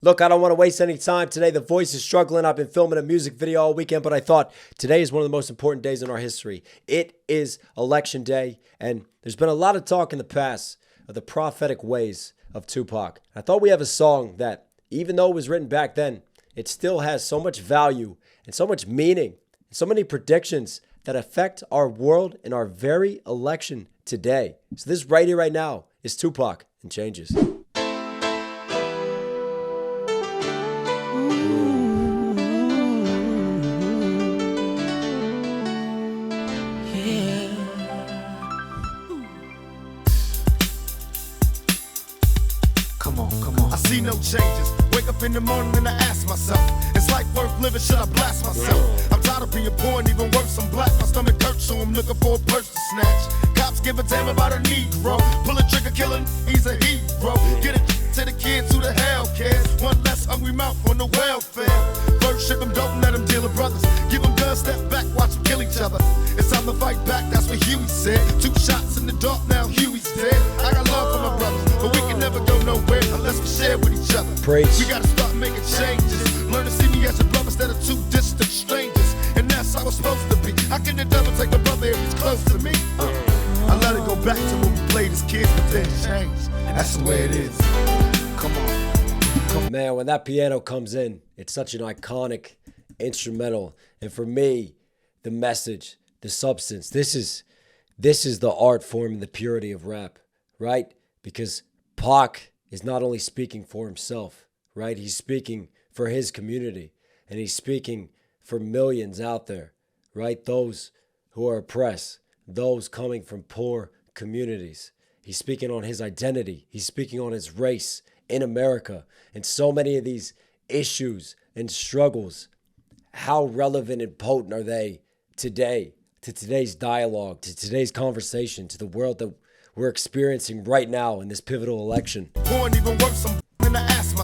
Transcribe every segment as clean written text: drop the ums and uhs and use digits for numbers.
Look, I don't want to waste any time today. The voice is struggling. I've been filming a music video all weekend, but I thought today is one of the most important days in our history. It is election day, and there's been a lot of talk in the past of the prophetic ways of Tupac. I thought we have a song that, even though it was written back then, it still has so much value and so much meaning and so many predictions that affect our world and our very election today. So this right here, right now, is Tupac and Changes. See no changes. Wake up in the morning and I ask myself, is life worth living? Should I blast myself? I'm tired of being poor and even worse, I'm black. My stomach hurts, so I'm looking for a purse to snatch. Cops give a damn about a Negro. Pull a trigger, killing, he's a hero. Get it to the kids who the hell cares. One less hungry mouth on the welfare. First ship them, don't let them deal with brothers. Give them guns, step back, watch them kill each other. It's time to fight back, that's what Huey said. 2 shots in the dark, now Huey's dead. I got love for my brothers, but we can never go nowhere unless we share with each other. Preach. We gotta start making changes. Learn to see me as a brother instead of 2 distant strangers. And that's how it's supposed to be. How can the devil take my brother if he's close to me? I let it go back to when we played as kids, but then changed. That's the way it is. Come on. Man, when that piano comes in, it's such an iconic instrumental. And for me, the message, the substance, this is the art form and the purity of rap, right? Because Pac is not only speaking for himself, right? He's speaking for his community, and he's speaking for millions out there, right? Those who are oppressed, those coming from poor communities. He's speaking on his identity. He's speaking on his race in America. And so many of these issues and struggles, how relevant and potent are they today, to today's dialogue, to today's conversation, to the world that we're experiencing right now in this pivotal election? Even worse, I'm in the ass.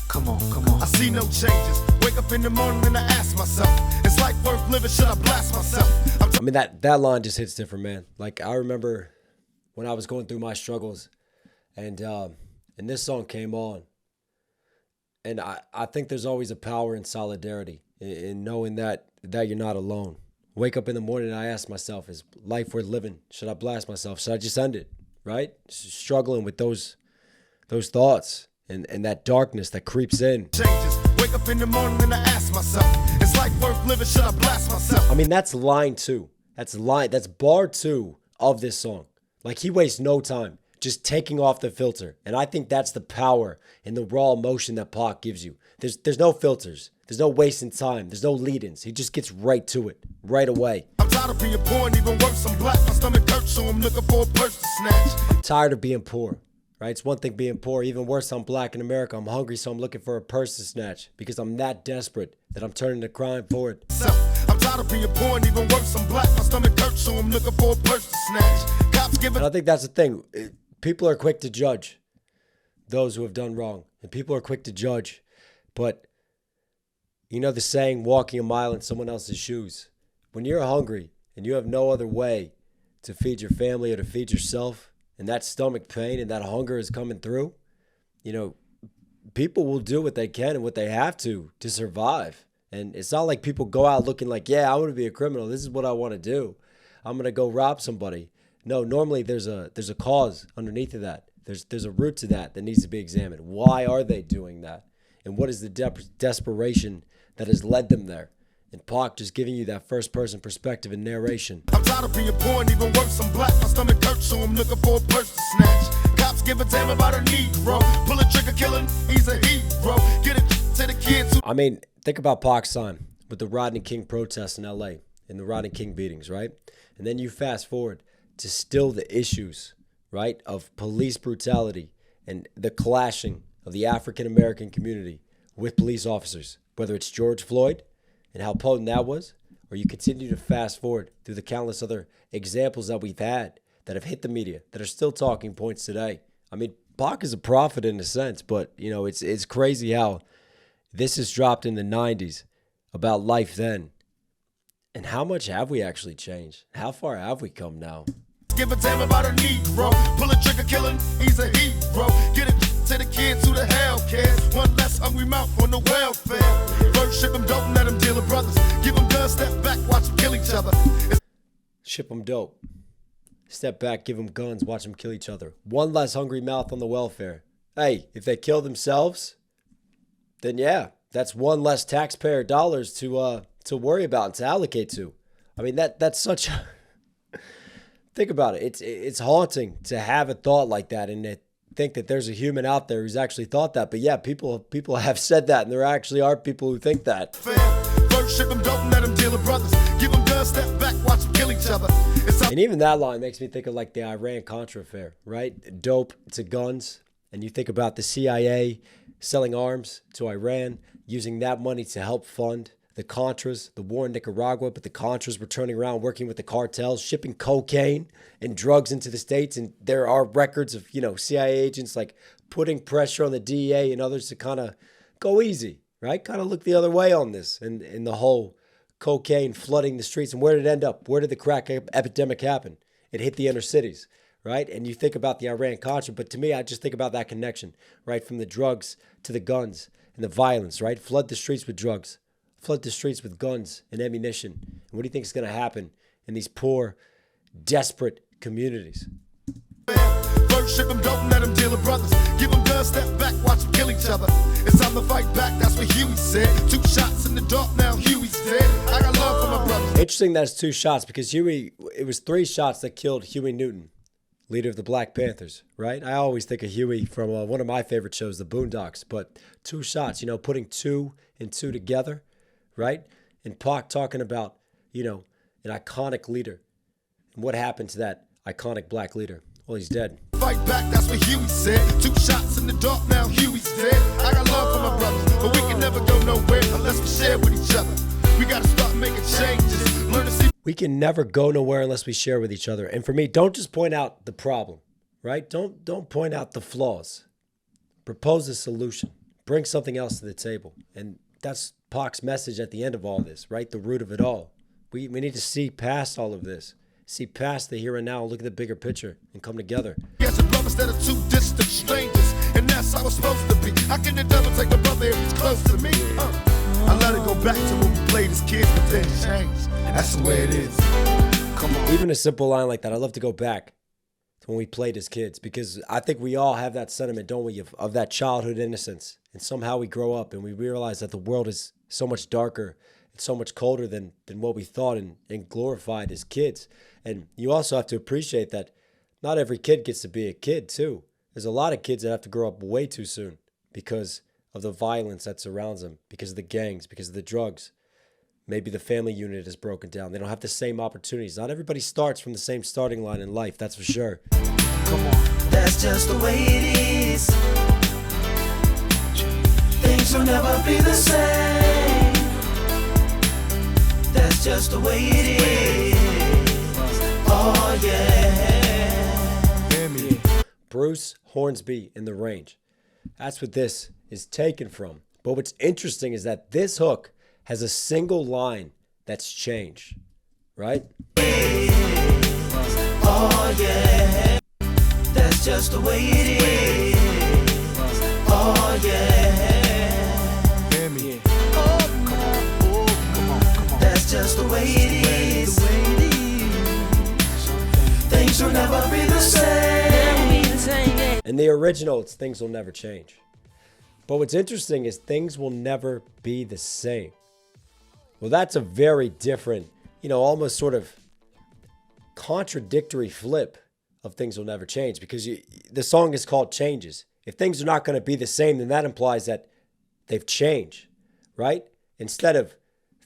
Come on. I see no changes. Wake up in the morning and I ask myself, is life worth living? Should I blast myself? I mean, that line just hits different, man. Like, I remember when I was going through my struggles, and this song came on, and I think there's always a power in solidarity, in knowing that you're not alone. Wake up in the morning and I ask myself, is life worth living? Should I blast myself? Should I just end it? Right? Struggling with those thoughts and that darkness that creeps in. Changes. Wake up in the morning and I ask myself, is life worth living? Should I blast myself? I mean, that's line 2. That's bar 2 of this song. Like, he wastes no time just taking off the filter. And I think that's the power and the raw emotion that Pac gives you. There's no filters. There's no wasting time. There's no lead-ins. He just gets right to it, right away. I'm tired of being poor and even worse, I'm black. My stomach hurts, so I'm looking for a purse to snatch. Tired of being poor, right? It's one thing being poor. Even worse, I'm black in America. I'm hungry, so I'm looking for a purse to snatch because I'm that desperate that I'm turning to crime for it. I'm tired of being poor and even worse, I'm black. My stomach hurts, so I'm looking for a purse to snatch. Cops giving. And I think that's the thing. People are quick to judge those who have done wrong, and people are quick to judge. But you know the saying, walking a mile in someone else's shoes. When you're hungry and you have no other way to feed your family or to feed yourself, and that stomach pain and that hunger is coming through, you know, people will do what they can and what they have to survive. And it's not like people go out looking like, yeah, I want to be a criminal. This is what I want to do. I'm going to go rob somebody. No, normally there's a cause underneath of that. There's a root to that needs to be examined. Why are they doing that? And what is the desperation that has led them there? And Pac just giving you that first-person perspective and narration. I'm tired of being poor and even worse, I'm black. My stomach hurts, so I'm looking for a purse to snatch. Cops give a damn about a Negro. Pull a trigger, killing, he's a hero. Get it to the kids who... I mean, think about Pac's time with the Rodney King protests in L.A. and the Rodney King beatings, right? And then you fast forward to still the issues, right, of police brutality and the clashing of the African-American community with police officers, whether it's George Floyd and how potent that was, or you continue to fast forward through the countless other examples that we've had that have hit the media, that are still talking points today. I mean, Pac is a prophet in a sense, but, you know, it's crazy how this is dropped in the 90s about life then. And how much have we actually changed? How far have we come now? Give a damn about a Negro. Pull a trigger, killing, he's a hero. Get it to the kids who the hell cares. One less hungry mouth on the welfare. First ship them, don't let them deal with brothers. Give them guns, step back, watch them kill each other. Ship them dope. Step back, give them guns, watch them kill each other. One less hungry mouth on the welfare. Hey, if they kill themselves, then yeah, that's one less taxpayer dollars to worry about and to allocate to. I mean, that's such a... Think about it. It's haunting to have a thought like that and to think that there's a human out there who's actually thought that. But yeah, people have said that, and there actually are people who think that. First ship them, don't let them deal with brothers. Give them guns, step back, watch them kill each other. And even that line makes me think of like the Iran-Contra affair, right? Dope to guns. And you think about the CIA selling arms to Iran, using that money to help fund the Contras, the war in Nicaragua, but the Contras were turning around, working with the cartels, shipping cocaine and drugs into the States. And there are records of, CIA agents like putting pressure on the DEA and others to kind of go easy, right? Kind of look the other way on this and the whole cocaine flooding the streets. And where did it end up? Where did the crack epidemic happen? It hit the inner cities, right? And you think about the Iran-Contra, but to me, I just think about that connection, right? From the drugs to the guns and the violence, right? Flood the streets with drugs. Flood the streets with guns and ammunition. And what do you think is going to happen in these poor, desperate communities? First ship them, don't let them deal with brothers. Give them guns, step back, watch them kill each other. It's time to fight back, that's what Huey said. 2 shots in the dark, now Huey's dead. I got love for my brothers. Interesting that it's 2 shots because it was 3 shots that killed Huey Newton, leader of the Black Panthers, right? I always think of Huey from one of my favorite shows, The Boondocks, but 2 shots, putting 2 and 2 together, right? And Pac talking about, an iconic leader. And what happened to that iconic black leader? Well, he's dead. Fight back, that's what Huey said. 2 shots in the dark, now Huey's dead. I got love for my brothers, but we can never go nowhere unless we share with each other. We gotta start making changes. Learn to see. We can never go nowhere unless we share with each other. And for me, don't just point out the problem, right? Don't point out the flaws. Propose a solution. Bring something else to the table. And that's Pac's message at the end of all this, right? The root of it all. We need to see past all of this. See past the here and now, look at the bigger picture, and come together. Yes, a brothers that are 2 distant strangers, and that's how it's supposed to be. How can the devil take a brother if he's close to me? I let it go back to when we played as kids, but then changed. That's the way it is. Come on. Even a simple line like that, I love to go back to when we played as kids, because I think we all have that sentiment, don't we, of that childhood innocence. And somehow we grow up and we realize that the world is so much darker, it's so much colder than what we thought and glorified as kids. And you also have to appreciate that not every kid gets to be a kid too. There's a lot of kids that have to grow up way too soon because of the violence that surrounds them, because of the gangs, because of the drugs. Maybe the family unit is broken down. They don't have the same opportunities. Not everybody starts from the same starting line in life, that's for sure. Come on. That's just the way it is. Things will never be the same. That's just the way it is. Oh yeah. Bruce Hornsby in The Range. That's what this is taken from. But what's interesting is that this hook has a single line that's changed, right? Oh yeah. That's just the way it is. Oh yeah. That's just the way it is. Things will never be the same. In the original, it's Things Will Never Change. But what's interesting is things will never be the same. Well, that's a very different, almost sort of contradictory flip of Things Will Never Change, because the song is called Changes. If things are not going to be the same, then that implies that they've changed, right? Instead of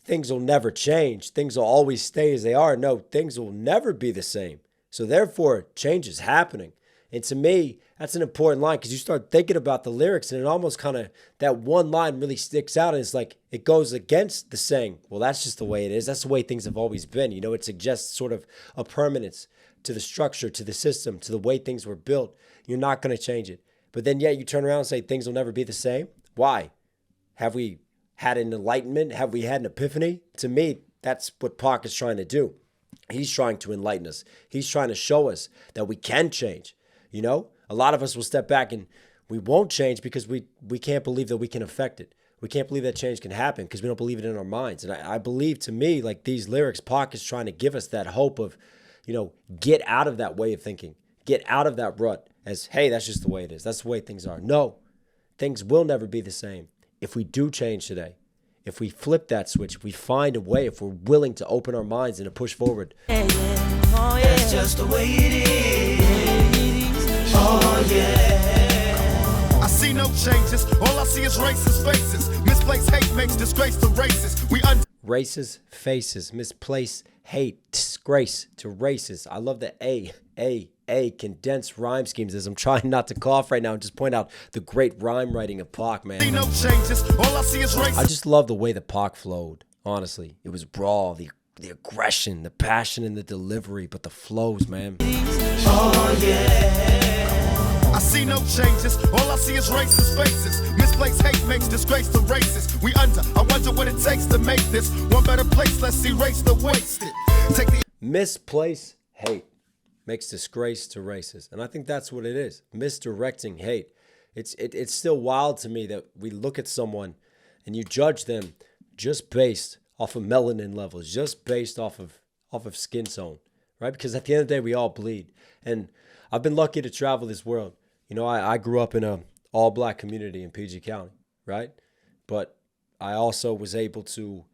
things will never change, things will always stay as they are. No, things will never be the same. So therefore, change is happening. And to me, that's an important line, because you start thinking about the lyrics and it almost kind of, that one line really sticks out, and it's like it goes against the saying, well, that's just the way it is. That's the way things have always been. It suggests sort of a permanence to the structure, to the system, to the way things were built. You're not going to change it. But then yet you turn around and say things will never be the same. Why? Have we had an enlightenment? Have we had an epiphany? To me, that's what Pac is trying to do. He's trying to enlighten us. He's trying to show us that we can change. A lot of us will step back and We won't change because we can't believe that we can affect it. We can't believe that change can happen because we don't believe it in our minds. And I believe, to me, like these lyrics, Pac is trying to give us that hope of, get out of that way of thinking. Get out of that rut as, hey, that's just the way it is. That's the way things are. No, things will never be the same if we do change today. If we flip that switch, if we find a way, if we're willing to open our minds and to push forward. That's just the way it is. Oh yeah. I see no changes. All I see is racist faces. Misplaced hate makes disgrace to races. Racist faces, misplaced hate, disgrace to races. I love the A, condensed rhyme schemes as I'm trying not to cough right now and just point out the great rhyme writing of Pac, man. See no changes. All I see is racist. I just love the way that Pac flowed, honestly. It was raw, the aggression, the passion in the delivery, but the flows, man. Oh yeah. I see no changes. All I see is racist faces. Misplaced hate makes disgrace to races. I wonder what it takes to make this one better place. Let's erase the wasted. Misplaced hate makes disgrace to races. And I think that's what it is. Misdirecting hate. It's still wild to me that we look at someone and you judge them just based off of melanin levels, just based off of skin tone, right? Because at the end of the day, we all bleed. And I've been lucky to travel this world. I grew up in a all-black community in PG County, right? But I also was able to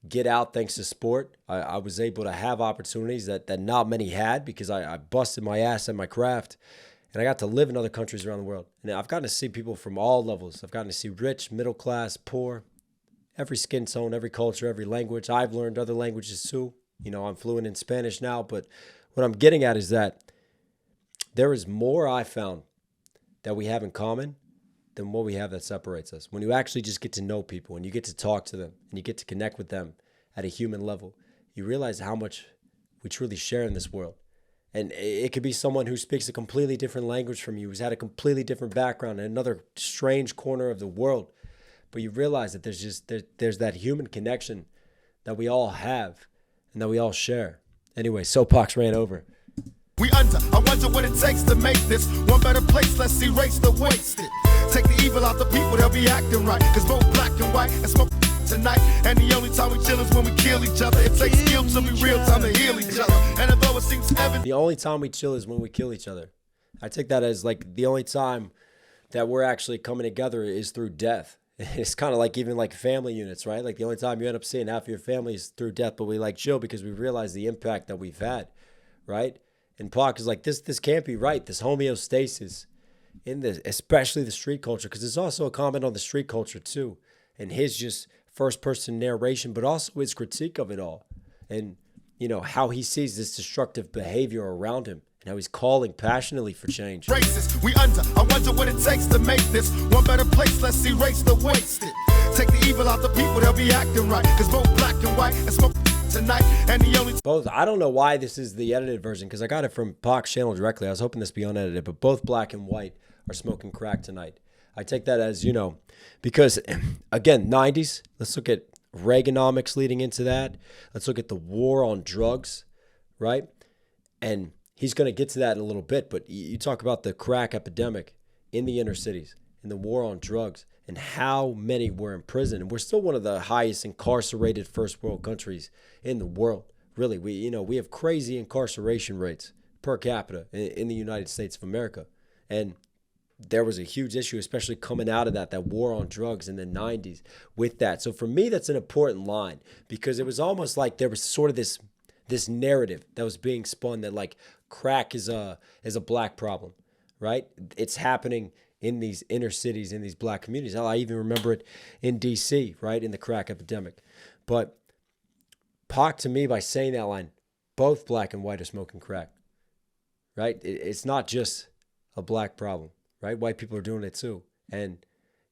get out thanks to sport. I was able to have opportunities that not many had because I busted my ass at my craft. And I got to live in other countries around the world. And I've gotten to see people from all levels. I've gotten to see rich, middle class, poor, every skin tone, every culture, every language. I've learned other languages too. I'm fluent in Spanish now. But what I'm getting at is that there is more I found that we have in common than what we have that separates us. When you actually just get to know people and you get to talk to them and you get to connect with them at a human level, you realize how much we truly share in this world. And it could be someone who speaks a completely different language from you, who's had a completely different background in another strange corner of the world. But you realize that there's that human connection that we all have and that we all share. Anyway, soapbox ran over. I wonder what it takes to make this one better place. Let's erase the wasted. Take the evil out the people, they'll be acting right. Cause both black and white and smoke tonight. And the only time we chill is when we kill each other. It takes skill to be real time to heal each other. And although it seems evident, the only time we chill is when we kill each other. I take that as like the only time that we're actually coming together is through death. It's kind of like even like family units, right? Like the only time you end up seeing half of your family is through death, but we like chill because we realize the impact that we've had, right? And Pac is like, this can't be right. This homeostasis in this, especially the street culture, because there's also a comment on the street culture too, and his just first person narration, but also his critique of it all, and how he sees this destructive behavior around him, and how he's calling passionately for change. Racist, I wonder what it takes to make this one better place. Let's erase the wasted. Take the evil out the people, they'll be acting right. Cause both black and white and smoke tonight. And the only both, I don't know why this is the edited version because I got it from Pac's channel directly. I was hoping this be unedited, but both black and white are smoking crack tonight. I take that as, because again, 90s, let's look at Reaganomics leading into that. Let's look at the war on drugs, right? And he's going to get to that in a little bit, but you talk about the crack epidemic in the inner cities and the war on drugs and how many were in prison. And we're still one of the highest incarcerated first world countries in the world. Really, we have crazy incarceration rates per capita in the United States of America. And there was a huge issue, especially coming out of that war on drugs in the 90s with that. So for me, that's an important line because it was almost like there was sort of this narrative that was being spun that like crack is a black problem, right? It's happening in these inner cities, in these black communities. I even remember it in D.C., right, in the crack epidemic. But Pac, to me, by saying that line, both black and white are smoking crack, right? It's not just a black problem, right? White people are doing it too. And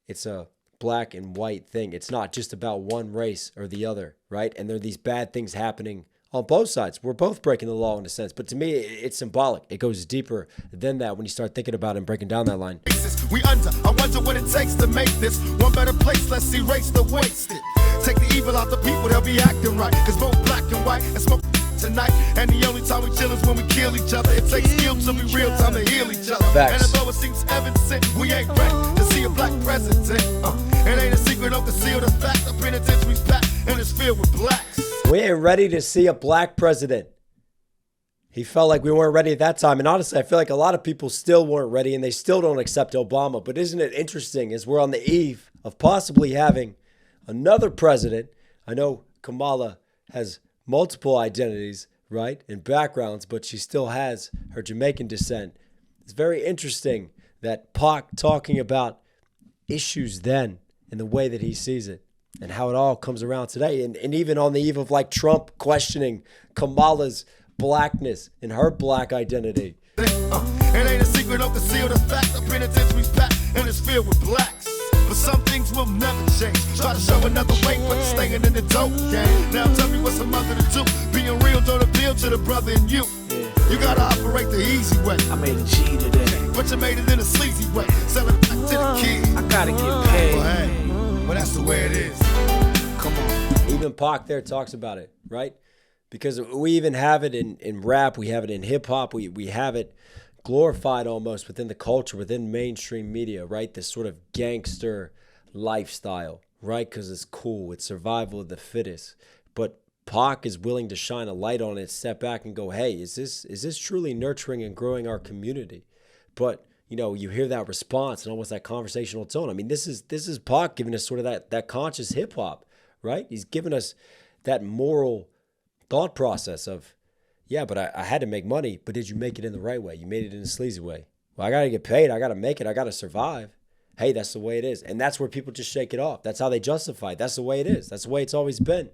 it's a black and white thing. It's not just about one race or the other, right? And there are these bad things happening on both sides. We're both breaking the law in a sense. But to me, it's symbolic. It goes deeper than that when you start thinking about it and breaking down that line. I wonder what it takes to make this one better place. Let's erase the wasted. Take the evil out the people, they'll be acting right. Cause both black and white and smoke tonight. And the only time we chill is when we kill each other. It takes skill to be real time to heal each other. Facts. And although it seems evident, we ain't ready to see a black president. It ain't a secret, don't conceal the fact. The penitentiary's packed and it's filled with blacks. We ain't ready to see a black president. He felt like we weren't ready at that time. And honestly, I feel like a lot of people still weren't ready and they still don't accept Obama. But isn't it interesting as we're on the eve of possibly having another president? I know Kamala has multiple identities, right, and backgrounds, but she still has her Jamaican descent. It's very interesting that Pac talking about issues then in the way that he sees it and how it all comes around today. And even on the eve of like Trump questioning Kamala's blackness and her black identity. It ain't a secret, don't conceal the fact. The penitentiary's packed and it's filled with blacks. But some things will never change. Try to show another way, but it's staying in the dope game. Now tell me what's a mother to do. Being real don't appeal to the brother in you. You gotta operate the easy way. I made a G today, but you made it in a sleazy way. Sell it back to the kid. I gotta get paid. Well, hey, well, that's the way it is. Come on. Even Pac there talks about it, right? Because we even have it in rap, we have it in hip-hop, we have it glorified almost within the culture, within mainstream media, right? This sort of gangster lifestyle, right? Because it's cool, it's survival of the fittest. But Pac is willing to shine a light on it, step back and go, hey, is this truly nurturing and growing our community? But, you know, you hear that response and almost that conversational tone. I mean, this is Pac giving us sort of that conscious hip-hop, right? He's giving us that moral thought process of, yeah, but I had to make money, but did you make it in the right way? You made it in a sleazy way. Well, I got to get paid. I got to make it. I got to survive. Hey, that's the way it is. And that's where people just shake it off. That's how they justify it. That's the way it is. That's the way it's always been.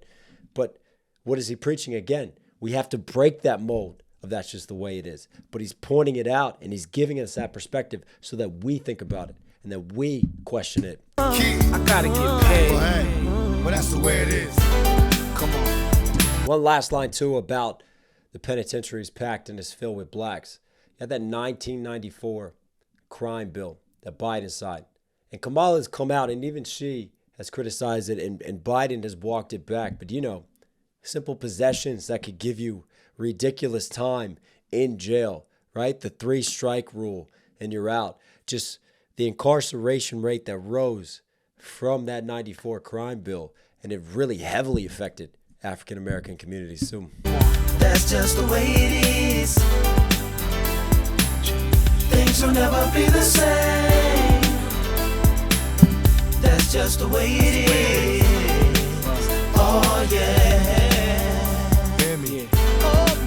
But what is he preaching again? We have to break that mold of that's just the way it is. But he's pointing it out and he's giving us that perspective so that we think about it and that we question it. Kid. I gotta get paid. Well, hey, well, that's the way it is. Come on. One last line, too, about the penitentiaries packed and is filled with blacks. You had that 1994 crime bill that Biden signed. And Kamala's come out, and even she has criticized it, and Biden has walked it back. But, you know, simple possessions that could give you ridiculous time in jail, right? The 3-strike rule, and you're out. Just the incarceration rate that rose from that 94 crime bill, and it really heavily affected African-American communities too. That's just the way it is. Things will never be the same. That's just the way it is. Oh yeah. Hear me. Come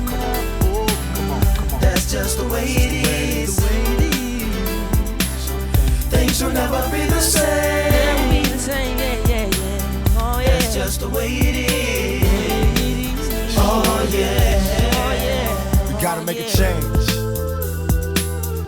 on. That's just the way it is. Things will never be the same. Oh yeah. That's just the way it is. Oh yeah. We gotta make a change.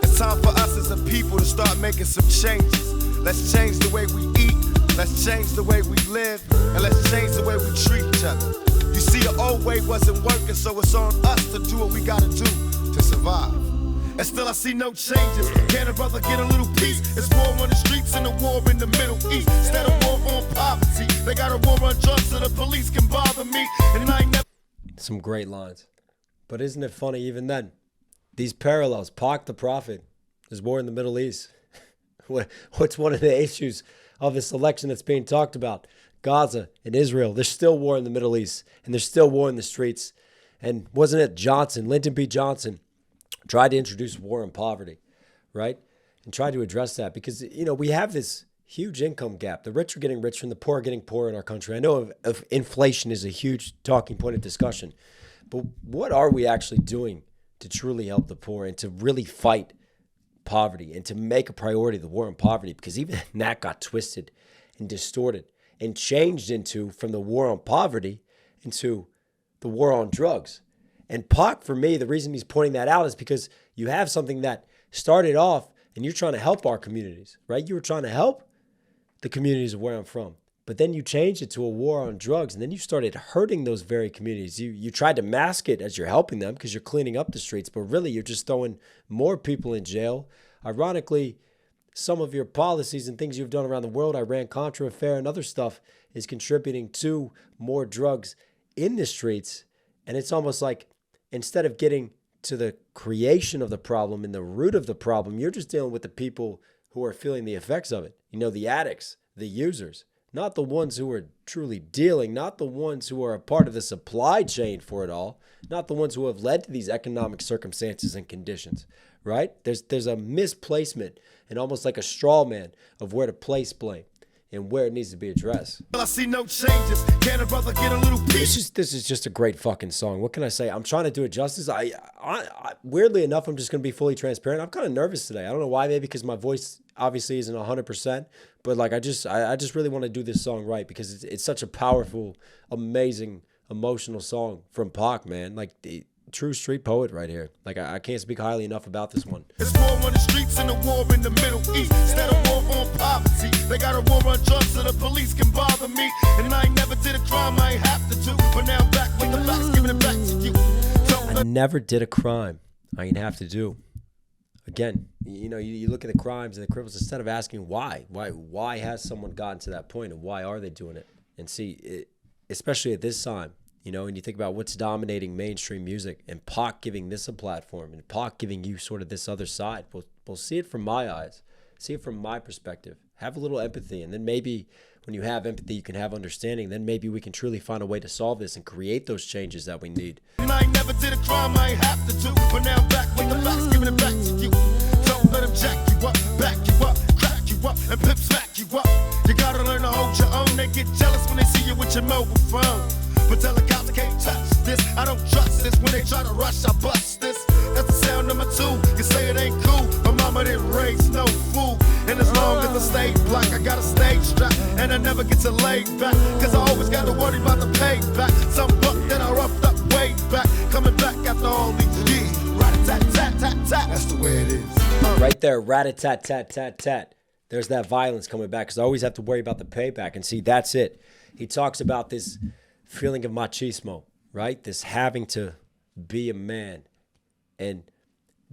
It's time for us as a people to start making some changes. Let's change the way we eat. Let's change the way we live. And let's change the way we treat each other. You see, the old way wasn't working, so it's on us to do what we gotta do to survive. And still I see no changes. Can a brother get a little peace? It's war on the streets and a war in the Middle East. Instead of war on poverty, they got a war on drugs so the police can bother me. And I ain't never. Some great lines. But isn't it funny even then? These parallels, Pac the prophet, there's war in the Middle East. What's one of the issues of this election that's being talked about? Gaza and Israel. There's still war in the Middle East, and there's still war in the streets. And wasn't it Johnson, Lyndon B. Johnson, tried to introduce war on poverty, right? And tried to address that because, you know, we have this huge income gap. The rich are getting richer and the poor are getting poorer in our country. I know of inflation is a huge talking point of discussion, but what are we actually doing to truly help the poor and to really fight poverty and to make a priority the war on poverty? Because even that got twisted and distorted and changed into, from the war on poverty, into the war on drugs. And Pac, for me, the reason he's pointing that out is because you have something that started off and you're trying to help our communities, right? You were trying to help the communities of where I'm from. But then you changed it to a war on drugs, and then you started hurting those very communities. You tried to mask it as you're helping them because you're cleaning up the streets, but really you're just throwing more people in jail. Ironically, some of your policies and things you've done around the world, Iran-Contra affair and other stuff, is contributing to more drugs in the streets. And it's almost like instead of getting to the creation of the problem and the root of the problem, you're just dealing with the people who are feeling the effects of it. The addicts, the users, not the ones who are truly dealing, not the ones who are a part of the supply chain for it all, not the ones who have led to these economic circumstances and conditions, right? There's a misplacement and almost like a straw man of where to place blame and where it needs to be addressed. I see no changes. Can a brother get a little piece? This is just a great fucking song. What can I say? I'm trying to do it justice. I weirdly enough, I'm just going to be fully transparent. I'm kind of nervous today. I don't know why, maybe because my voice obviously isn't 100%, but like I just really want to do this song right because it's such a powerful, amazing, emotional song from Pac, man. Like the true street poet right here. Like I can't speak highly enough about this one. It's war on the streets and a war in the Middle East. Instead of war on poverty, they got a war on drugs so the police can bother me. And I ain't never did a crime I ain't have to do. But now I'm back with the facts, giving it back to you. I never did a crime I ain't have to do. Again, you look at the crimes and the criminals, instead of asking why has someone gotten to that point and why are they doing it? And see, especially at this time, and you think about what's dominating mainstream music and Pac giving this a platform and Pac giving you sort of this other side. We'll see it from my eyes, see it from my perspective, have a little empathy. And then maybe when you have empathy, you can have understanding. Then maybe we can truly find a way to solve this and create those changes that we need. And I ain't never did a crime I ain't have to do. But now I'm back with the facts, giving it back to you. Don't let them jack you up, back you up, crack you up, and pimp smack you up. You gotta learn to hold your own. They get jealous when they see you with your mobile phone. But tell the cops I can't touch this. I don't trust this. When they try to rush, I bust this. That's the sound number 2. You say it ain't cool. My mama didn't raise no fool. And as long as I stay black, I got a stage strap. And I never get to lay back. Cause I always gotta worry about the payback. Some buck that I roughed up way back. Coming back after all these years. Rat-a-tat-tat-tat-tat. That's the way it is. Right there, rat-a-tat-tat-tat-tat. There's that violence coming back. Cause I always have to worry about the payback. And see, that's it. He talks about this feeling of machismo, right? This having to be a man and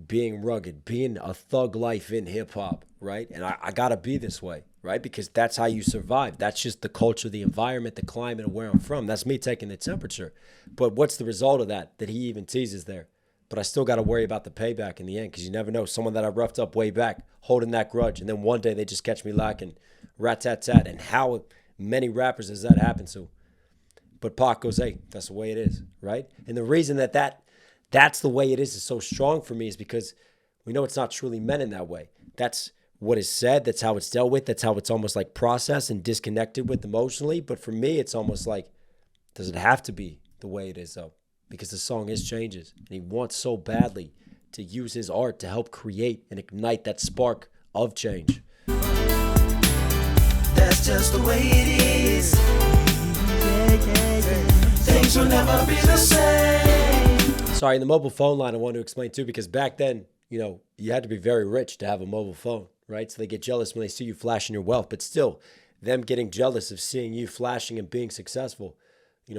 being rugged, being a thug life in hip hop, right? And I gotta be this way, right? Because that's how you survive. That's just the culture, the environment, the climate of where I'm from. That's me taking the temperature. But what's the result of that he even teases there? But I still gotta worry about the payback in the end because you never know. Someone that I roughed up way back, holding that grudge, and then one day they just catch me lacking, rat-tat-tat. And how many rappers does that happen to? But Pac goes, hey, that's the way it is, right? And the reason that's the way it is so strong for me is because we know it's not truly meant in that way. That's what is said. That's how it's dealt with. That's how it's almost like processed and disconnected with emotionally. But for me, it's almost like, does it have to be the way it is, though? Because the song is Changes. And he wants so badly to use his art to help create and ignite that spark of change. That's just the way it is. Things will never be the same. Sorry, in the mobile phone line, I want to explain too, because back then, you had to be very rich to have a mobile phone, right? So they get jealous when they see you flashing your wealth, but still, them getting jealous of seeing you flashing and being successful.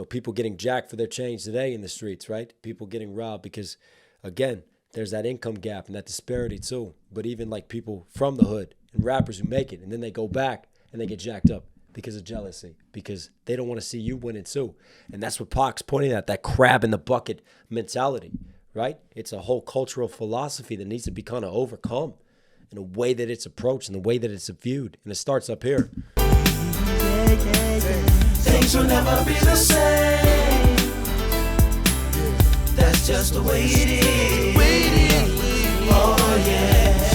People getting jacked for their change today in the streets, right? People getting robbed because, again, there's that income gap and that disparity too. But even like people from the hood and rappers who make it, and then they go back and they get jacked up because of jealousy, because they don't want to see you winning too. And that's what Pac's pointing at, that crab in the bucket mentality, right? It's a whole cultural philosophy that needs to be kind of overcome in a way that it's approached and the way that it's viewed. And it starts up here. Things will never be the same. That's just the way it is. Oh yeah.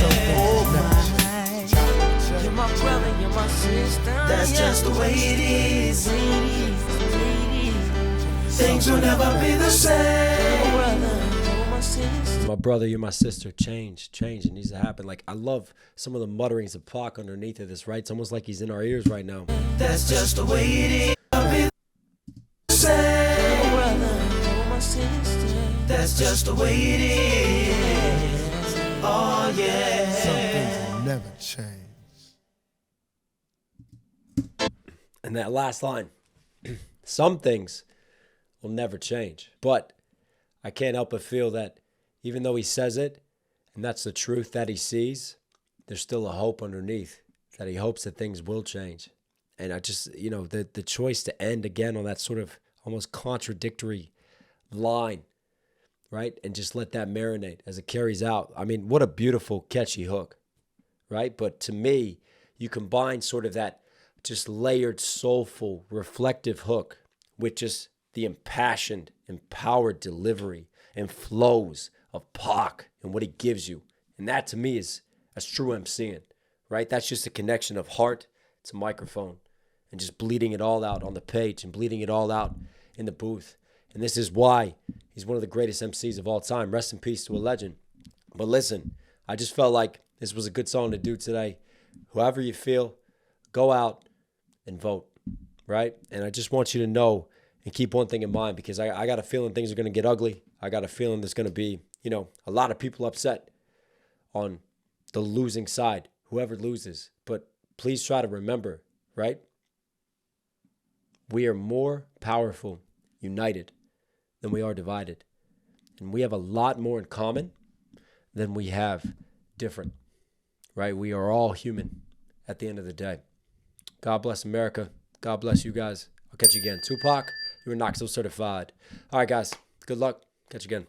You're my brother, you're my sister. That's just the way it is. Things will never be the same. My brother, you're my sister. Change. It needs to happen. Like, I love some of the mutterings of Pac underneath of this, right? It's almost like he's in our ears right now. That's just the way it is. That's just the way it is. Oh yeah. Some things will never change. And that last line, some things will never change. But I can't help but feel that even though he says it, and that's the truth that he sees, there's still a hope underneath, that he hopes that things will change. And I just, the choice to end again on that sort of almost contradictory line, right? And just let that marinate as it carries out. I mean, what a beautiful, catchy hook, right? But to me, you combine sort of that just layered, soulful, reflective hook with just the impassioned, empowered delivery and flows of Pac and what he gives you. And that to me is as true MCing, right? That's just a connection of heart to microphone and just bleeding it all out on the page and bleeding it all out in the booth. And this is why he's one of the greatest MCs of all time. Rest in peace to a legend. But listen, I just felt like this was a good song to do today. Whoever you feel, go out and vote, right? And I just want you to know and keep one thing in mind, because I got a feeling things are going to get ugly. I got a feeling there's going to be, a lot of people upset on the losing side, whoever loses. But please try to remember, right? We are more powerful united than we are divided. And we have a lot more in common than we have different, right? We are all human at the end of the day. God bless America. God bless you guys. I'll catch you again. Tupac, you were Knox Hill certified. All right, guys. Good luck. Catch you again.